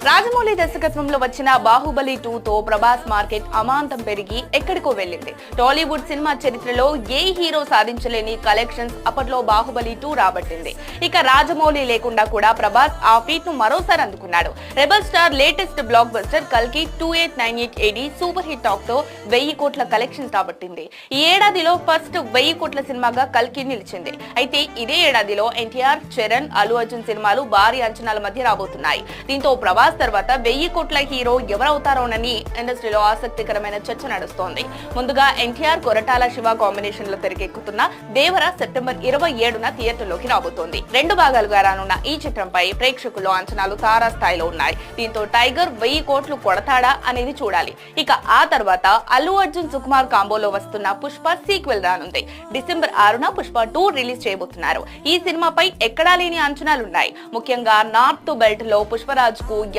రాజమౌళి దర్శకత్వంలో వచ్చిన బాహుబలి 2తో ప్రభాస్ మార్కెట్ అమాంతం పెరిగి ఎక్కడికో వెళ్ళింది. టాలీవుడ్ సినిమా చరిత్రలో ఏ హీరో సాధించలేని కలెక్షన్స్ అప్పట్లో బాహుబలి 2 రాబట్టింది. ఇక రాజమౌళి లేకుండా కూడా ప్రభాస్ ఆ ఫీట్ ను మరోసారి అందుకున్నాడు. Rebel star latest block buster కల్కి 2898 AD సూపర్ హిట్ టాక్ తో 1000 కోట్ల కలెక్షన్స్ రాబట్టింది. ఈ ఏడాదిలో ఫస్ట్ 1000 కోట్ల సినిమాగా కల్కి నిలిచింది. అయితే ఇదే ఏడాదిలో ఎన్టీఆర్, చరణ్, అల్లు అర్జున్ సినిమాలు భారీ అంచనాల మధ్య రాబోతున్నాయి. దీంతో ప్రభాస్ తర్వాత 1000 కోట్ల హీరో ఎవరవుతారోనని ఇండస్ట్రీలో ఆసక్తికరమైన చర్చ నడుస్తోంది. ముందుగా ఎన్టీఆర్, కొరటాల శివ కాంబినేషన్ లో తెరకెక్కుతున్న దేవర సెప్టెంబర్ 27న థియేటర్లోకి రాబోతోంది. 2 భాగాలుగా రానున్న ఈ చిత్రంపై ప్రేక్షకుల్లో అంచనాలు తారాస్థాయిలో ఉన్నాయి. దీంతో టైగర్ 1000 కోట్లు కొడతాడా అనేది చూడాలి. ఇక ఆ తర్వాత అల్లు అర్జున్, సుకుమార్ కాంబోలో వస్తున్న పుష్ప సీక్వెల్ రానుంది. డిసెంబర్ 6న పుష్ప 2 రిలీజ్ చేయబోతున్నారు. ఈ సినిమాపై ఎక్కడా లేని అంచనాలున్నాయి. ముఖ్యంగా నార్త్ బెల్ట్ లో పుష్పరాజ్ కు